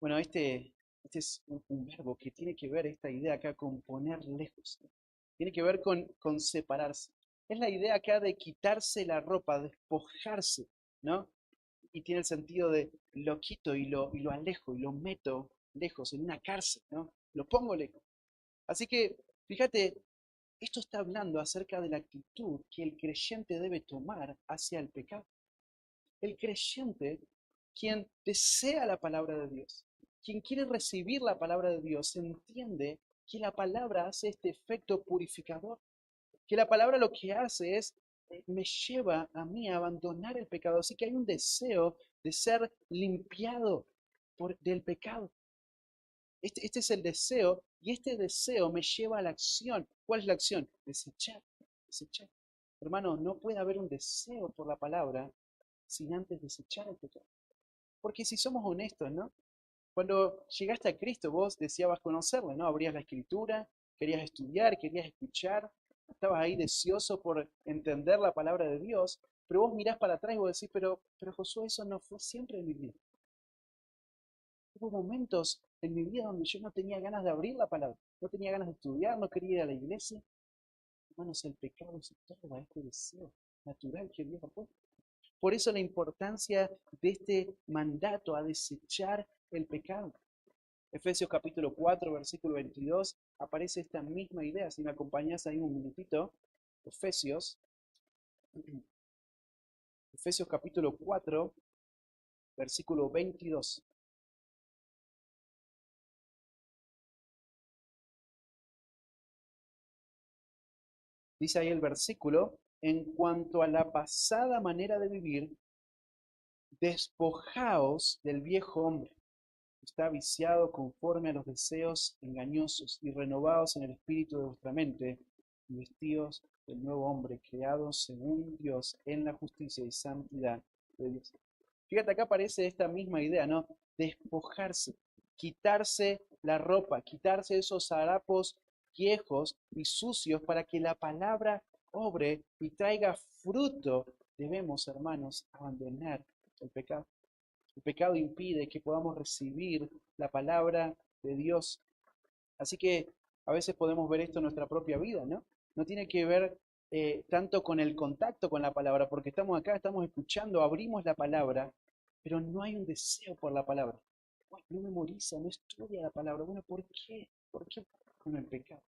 Bueno, este es un verbo que tiene que ver, esta idea acá, con poner lejos. Tiene que ver con separarse. Es la idea acá de quitarse la ropa, despojarse, ¿no? Y tiene el sentido de lo quito y lo alejo y lo meto lejos, en una cárcel, ¿no? Lo pongo lejos. Así que, fíjate, esto está hablando acerca de la actitud que el creyente debe tomar hacia el pecado. El creyente, quien desea la palabra de Dios, quien quiere recibir la palabra de Dios, entiende que la palabra hace este efecto purificador, que la palabra lo que hace es, me lleva a mí a abandonar el pecado. Así que hay un deseo de ser limpiado del pecado. Este es el deseo, y este deseo me lleva a la acción. ¿Cuál es la acción? Desechar, desechar. Hermano, no puede haber un deseo por la palabra sin antes desechar el pecado. Porque si somos honestos, ¿no? Cuando llegaste a Cristo, vos deseabas conocerlo, ¿no? Abrías la escritura, querías estudiar, querías escuchar, estabas ahí deseoso por entender la palabra de Dios, pero vos mirás para atrás y vos decís, pero Josué, eso no fue siempre en mi vida. Hubo momentos en mi vida donde yo no tenía ganas de abrir la palabra, no tenía ganas de estudiar, no quería ir a la iglesia. Hermanos, el pecado se torna este deseo natural que Dios ha puesto. Por eso la importancia de este mandato a desechar el pecado. Efesios capítulo 4, versículo 22, aparece esta misma idea. Si me acompañas ahí un minutito, Efesios, Efesios capítulo 4, versículo 22. Dice ahí el versículo, en cuanto a la pasada manera de vivir, despojaos del viejo hombre, que está viciado conforme a los deseos engañosos, y renovaos en el espíritu de vuestra mente, y vestidos del nuevo hombre, creado según Dios en la justicia y santidad de Dios. Fíjate, acá aparece esta misma idea, ¿no? Despojarse, quitarse la ropa, quitarse esos harapos viejos y sucios para que la palabra obre y traiga fruto. Debemos, hermanos, abandonar el pecado. El pecado impide que podamos recibir la palabra de Dios. Así que a veces podemos ver esto en nuestra propia vida, ¿no? No tiene que ver tanto con el contacto con la palabra, porque estamos acá, estamos escuchando, abrimos la palabra, pero no hay un deseo por la palabra. Uy, no memoriza, no estudia la palabra. Bueno, ¿por qué? ¿Por qué? Bueno, el pecado.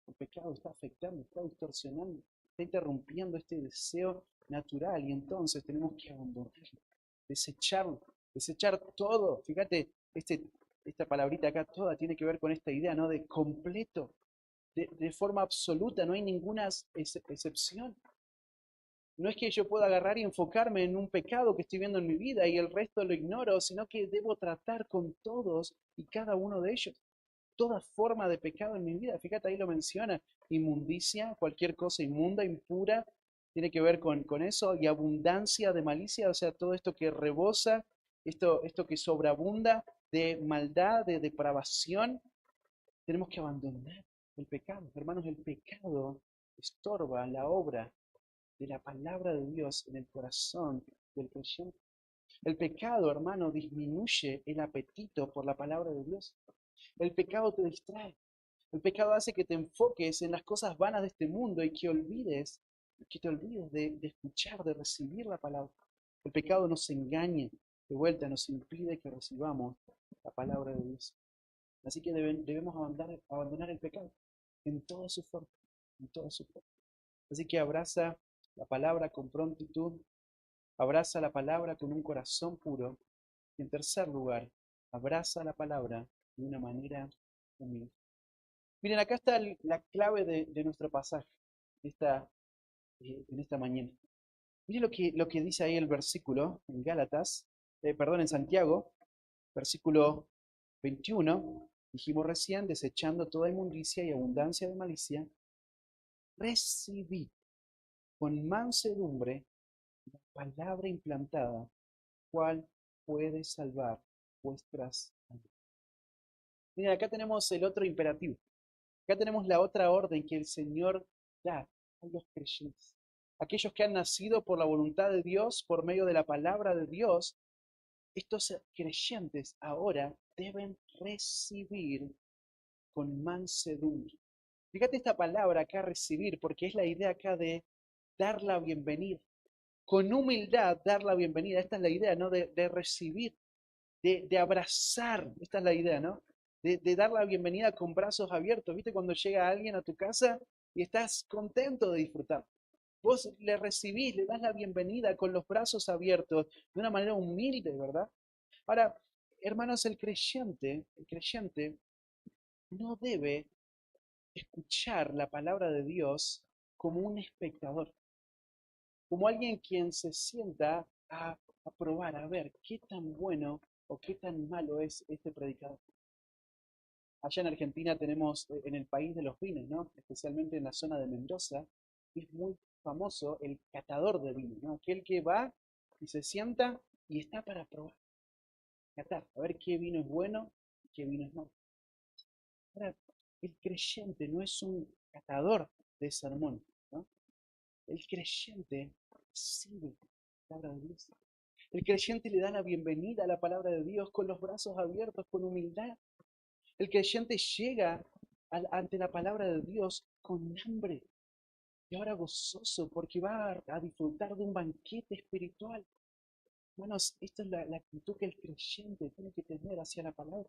El pecado está afectando, está distorsionando, está interrumpiendo este deseo natural y entonces tenemos que abandonarlo, desecharlo, desechar todo. Fíjate, esta palabrita acá toda tiene que ver con esta idea, ¿no? De completo, de forma absoluta, no hay ninguna excepción. No es que yo pueda agarrar y enfocarme en un pecado que estoy viendo en mi vida y el resto lo ignoro, sino que debo tratar con todos y cada uno de ellos. Toda forma de pecado en mi vida, fíjate ahí lo menciona, inmundicia, cualquier cosa inmunda, impura, tiene que ver con eso, y abundancia de malicia, o sea, todo esto que rebosa, esto que sobreabunda de maldad, de depravación, tenemos que abandonar el pecado. Hermanos, el pecado estorba la obra de la palabra de Dios en el corazón del creyente. El pecado, hermano, disminuye el apetito por la palabra de Dios. El pecado te distrae. El pecado hace que te enfoques en las cosas vanas de este mundo y que te olvides de escuchar, de recibir la palabra. El pecado nos engaña, de vuelta nos impide que recibamos la palabra de Dios. Así que debemos abandonar el pecado en toda su forma, en toda su forma. Así que abraza la palabra con prontitud, abraza la palabra con un corazón puro. Y en tercer lugar, abraza la palabra de una manera humilde. Miren, acá está la clave de nuestro pasaje en esta mañana. Miren lo que dice ahí el versículo en Gálatas, perdón, en Santiago, versículo 21. Dijimos recién, desechando toda inmundicia y abundancia de malicia, recibid con mansedumbre la palabra implantada, cual puede salvar vuestras almas. Miren, acá tenemos el otro imperativo. Acá tenemos la otra orden que el Señor da a los creyentes. Aquellos que han nacido por la voluntad de Dios, por medio de la palabra de Dios, estos creyentes ahora deben recibir con mansedumbre. Fíjate esta palabra acá, recibir, porque es la idea acá de dar la bienvenida. Con humildad dar la bienvenida. Esta es la idea, ¿no? De recibir, de abrazar. Esta es la idea, ¿no? De dar la bienvenida con brazos abiertos. ¿Viste cuando llega alguien a tu casa y estás contento de disfrutar? Vos le recibís, le das la bienvenida con los brazos abiertos, de una manera humilde, ¿verdad? Ahora, hermanos, el creyente no debe escuchar la palabra de Dios como un espectador, como alguien quien se sienta a probar, a ver qué tan bueno o qué tan malo es este predicador. Allá en Argentina tenemos, en el país de los vinos, ¿no? Especialmente en la zona de Mendoza, es muy famoso el catador de vino, ¿no? Aquel que va y se sienta y está para probar, catar, a ver qué vino es bueno y qué vino es malo. Ahora, el creyente no es un catador de sermón, ¿no? El creyente recibe la palabra de Dios. El creyente le da la bienvenida a la palabra de Dios con los brazos abiertos, con humildad. El creyente llega ante la palabra de Dios con hambre y ahora gozoso porque va a disfrutar de un banquete espiritual. Hermanos, esta es la actitud que el creyente tiene que tener hacia la palabra.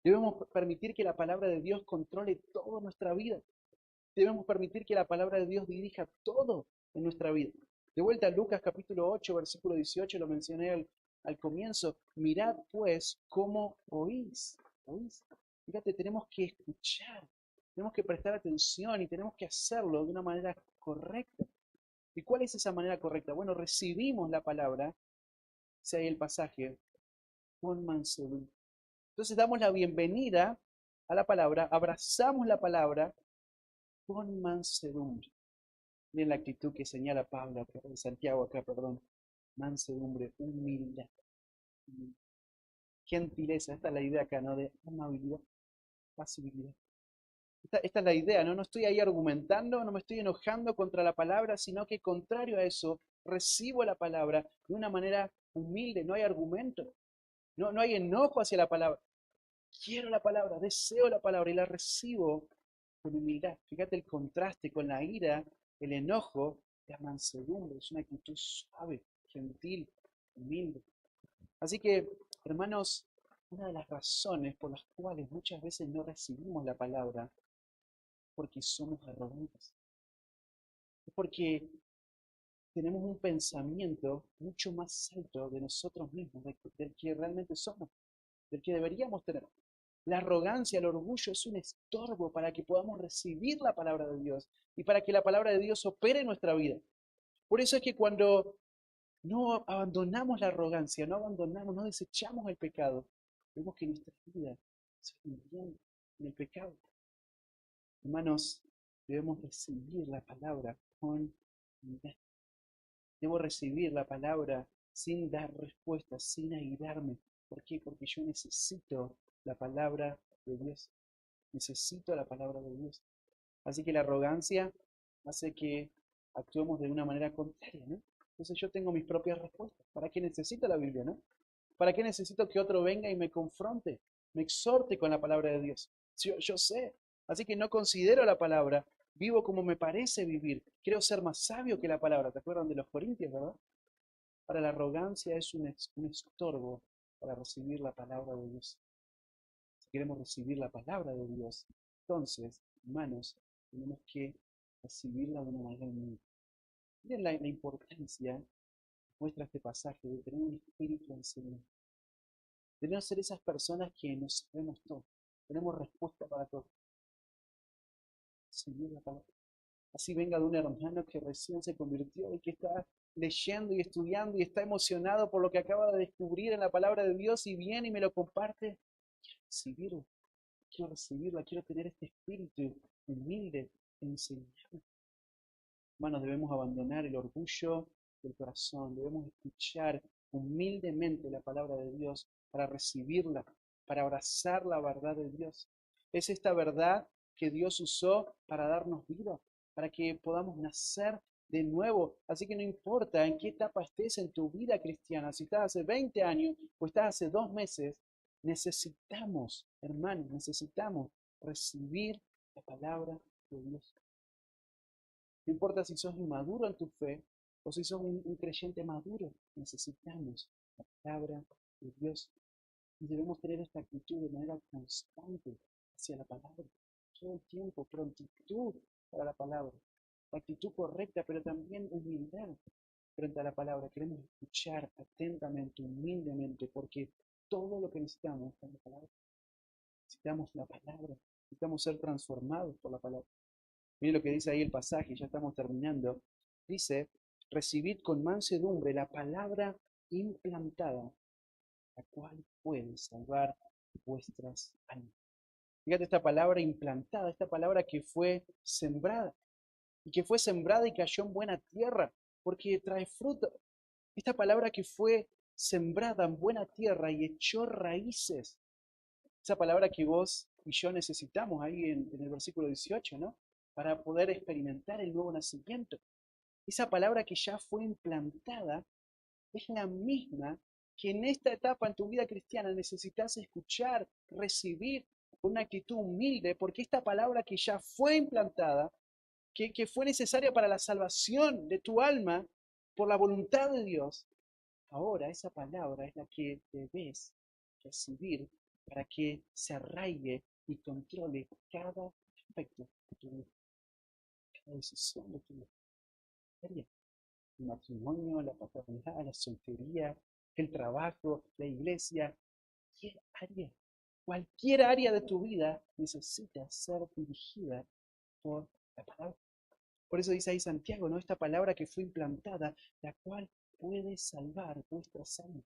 Debemos permitir que la palabra de Dios controle toda nuestra vida. Debemos permitir que la palabra de Dios dirija todo en nuestra vida. De vuelta a Lucas capítulo 8, versículo 18, lo mencioné al comienzo. Mirad pues cómo oís. ¿Oís? Fíjate, tenemos que escuchar, tenemos que prestar atención y tenemos que hacerlo de una manera correcta. ¿Y cuál es esa manera correcta? Bueno, recibimos la palabra, dice ahí el pasaje, con mansedumbre. Entonces damos la bienvenida a la palabra, abrazamos la palabra con mansedumbre. Miren la actitud que señala Pablo, Santiago acá, perdón. Mansedumbre, humildad, gentileza. Esta es la idea acá, ¿no? De amabilidad, pasibilidad. Esta es la idea, ¿no? No estoy ahí argumentando, no me estoy enojando contra la palabra, sino que contrario a eso, recibo la palabra de una manera humilde, no hay argumento, no hay enojo hacia la palabra. Quiero la palabra, deseo la palabra y la recibo con humildad. Fíjate el contraste con la ira, el enojo, la mansedumbre. Es una actitud suave, gentil, humilde. Así que, hermanos, una de las razones por las cuales muchas veces no recibimos la palabra es porque somos arrogantes. Es porque tenemos un pensamiento mucho más alto de nosotros mismos, del que realmente somos, del que deberíamos tener. La arrogancia, el orgullo es un estorbo para que podamos recibir la palabra de Dios y para que la palabra de Dios opere en nuestra vida. Por eso es que cuando no abandonamos la arrogancia, no abandonamos, no desechamos el pecado, vemos que nuestra vida se hundiendo en el pecado. Hermanos, debemos recibir la palabra con humildad. Debo recibir la palabra sin dar respuestas, sin airarme. ¿Por qué? Porque yo necesito la palabra de Dios. Necesito la palabra de Dios. Así que la arrogancia hace que actuemos de una manera contraria, ¿no? Entonces yo tengo mis propias respuestas. ¿Para qué necesito la Biblia, no? ¿Para qué necesito que otro venga y me confronte, me exhorte con la palabra de Dios? Yo sé. Así que no considero la palabra, vivo como me parece vivir. Quiero ser más sabio que la palabra. ¿Te acuerdan de los Corintios, verdad? Para la arrogancia es un estorbo para recibir la palabra de Dios. Si queremos recibir la palabra de Dios, entonces, hermanos, tenemos que recibirla de una manera humilde. Miren la importancia, muestra este pasaje, de tener un espíritu enseñado. De no ser esas personas que nos sabemos todo, tenemos respuesta para todo. Recibir la palabra. Así venga de un hermano que recién se convirtió y que está leyendo y estudiando y está emocionado por lo que acaba de descubrir en la palabra de Dios y viene y me lo comparte. Recibirla, quiero recibirla, quiero tener este espíritu humilde, enseñable. Hermanos, debemos abandonar el orgullo del corazón, debemos escuchar humildemente la palabra de Dios para recibirla, para abrazar la verdad de Dios. Es esta verdad que Dios usó para darnos vida, para que podamos nacer de nuevo. Así que no importa en qué etapa estés en tu vida cristiana, si estás hace 20 años o estás hace 2 meses, necesitamos, hermanos, necesitamos recibir la palabra de Dios. No importa si sos inmaduro en tu fe o si sos un creyente maduro, necesitamos la palabra de Dios. Y debemos tener esta actitud de manera constante hacia la palabra. Todo el tiempo, prontitud para la palabra. La actitud correcta, pero también humildad frente a la palabra. Queremos escuchar atentamente, humildemente, porque todo lo que necesitamos es la palabra. Necesitamos la palabra. Necesitamos ser transformados por la palabra. Miren lo que dice ahí el pasaje, ya estamos terminando. Dice, recibid con mansedumbre la palabra implantada, la cual puede salvar vuestras almas. Fíjate esta palabra implantada, esta palabra que fue sembrada, y que fue sembrada y cayó en buena tierra, porque trae fruto. Esta palabra que fue sembrada en buena tierra y echó raíces. Esa palabra que vos y yo necesitamos ahí en el versículo 18, ¿no? Para poder experimentar el nuevo nacimiento. Esa palabra que ya fue implantada es la misma que en esta etapa en tu vida cristiana necesitas escuchar, recibir con una actitud humilde, porque esta palabra que ya fue implantada, que fue necesaria para la salvación de tu alma por la voluntad de Dios, ahora esa palabra es la que debes recibir para que se arraigue y controle cada aspecto de tu vida, cada decisión de tu vida. El matrimonio, la paternidad, la soltería, el trabajo, la iglesia, cualquier área de tu vida necesita ser dirigida por la palabra. Por eso dice ahí Santiago, ¿no? Esta palabra que fue implantada, la cual puede salvar vuestras almas.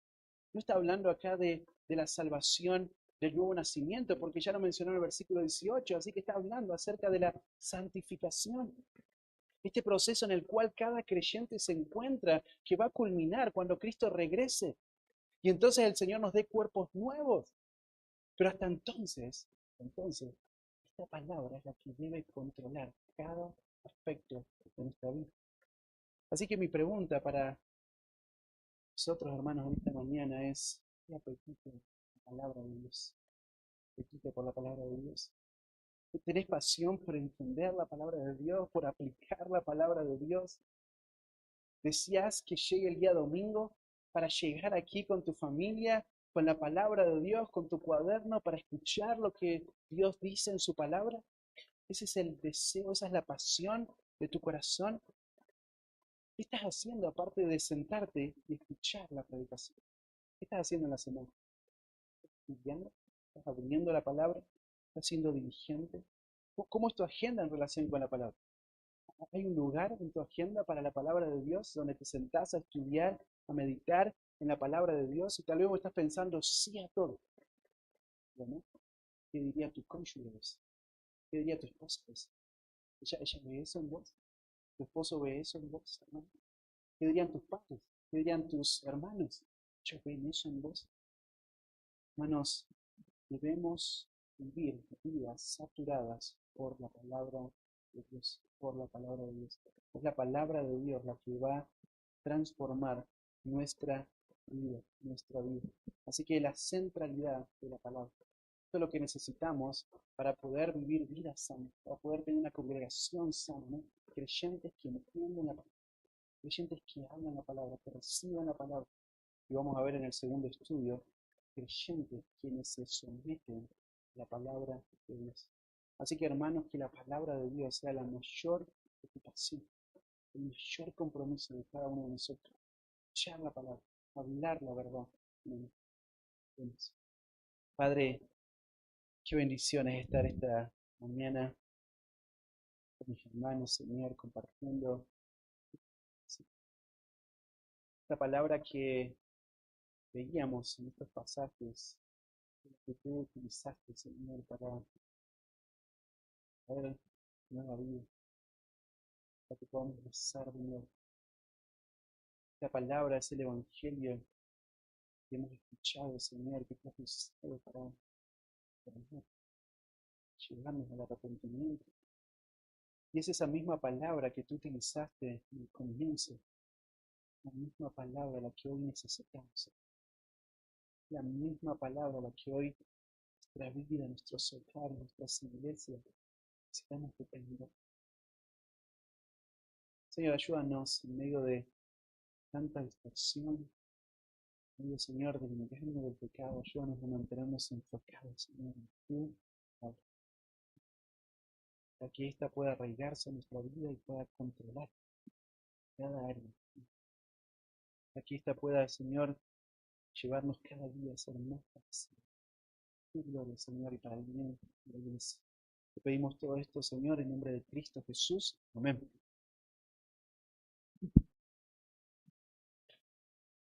No está hablando acá de la salvación del nuevo nacimiento, porque ya lo mencionó en el versículo 18, así que está hablando acerca de la santificación. Este proceso en el cual cada creyente se encuentra, que va a culminar cuando Cristo regrese. Y entonces el Señor nos dé cuerpos nuevos. Pero hasta entonces, esta palabra es la que debe controlar cada aspecto de nuestra vida. Así que mi pregunta para nosotros, hermanos, en esta mañana es, ¿qué apetito la palabra de Dios? ¿Apetito por la palabra de Dios? ¿Tenés pasión por entender la palabra de Dios, por aplicar la palabra de Dios? ¿Deseas que llegue el día domingo para llegar aquí con tu familia, con la palabra de Dios, con tu cuaderno, para escuchar lo que Dios dice en su palabra? Ese es el deseo, esa es la pasión de tu corazón. ¿Qué estás haciendo aparte de sentarte y escuchar la predicación? ¿Qué estás haciendo en la semana? ¿Estás estudiando? ¿Estás abriendo la palabra? ¿Estás siendo diligente? ¿Cómo es tu agenda en relación con la palabra? Hay un lugar en tu agenda para la palabra de Dios donde te sentás a estudiar, a meditar en la palabra de Dios y tal vez vos estás pensando sí a todo. Bueno, ¿qué diría tu cónyuge de eso? ¿Qué diría tu esposa de eso? ¿Ella ve eso en vos? ¿Tu esposo ve eso en vos, hermano? ¿Qué dirían tus padres? ¿Qué dirían tus hermanos? ¿Ellos ven eso en vos? Hermanos, debemos vivir vidas saturadas por la palabra de Dios, por la palabra de Dios. Es la palabra de Dios la que va a transformar nuestra nuestra vida. Así que la centralidad de la palabra. Esto es lo que necesitamos para poder vivir vidas sanas, para poder tener una congregación sana, ¿no? Creyentes que entienden la palabra, creyentes que hablan la palabra, que reciben la palabra. Y vamos a ver en el segundo estudio, creyentes quienes se someten a la palabra de Dios. Así que hermanos, que la palabra de Dios sea la mayor preocupación, el mayor compromiso de cada uno de nosotros. Escuchar la palabra, hablar la verdad. Padre, qué bendición es estar esta mañana con mis hermanos, Señor, compartiendo esta palabra que veíamos en estos pasajes que tú utilizaste, Señor, para traer nueva vida, para que podamos gozar de nuevo. Esta palabra es el Evangelio que hemos escuchado, Señor, que tú has usado para llevarnos al arrepentimiento. Y es esa misma palabra que tú utilizaste en el comienzo, la misma palabra la que hoy necesitamos, la misma palabra la que hoy nuestra vida, nuestros hogares, nuestras iglesias necesitamos depender. Señor, ayúdanos en medio de tanta distorsión, en medio, Señor, del engaño del pecado, ayúdanos a mantenernos enfocados, Señor, en tu palabra, para que ésta pueda arraigarse en nuestra vida y pueda controlar cada área, para que ésta pueda, Señor, llevarnos cada día a ser más parecidos. Tu gloria, Señor, y para el bien de la iglesia. Te pedimos todo esto, Señor, en nombre de Cristo Jesús. Amén.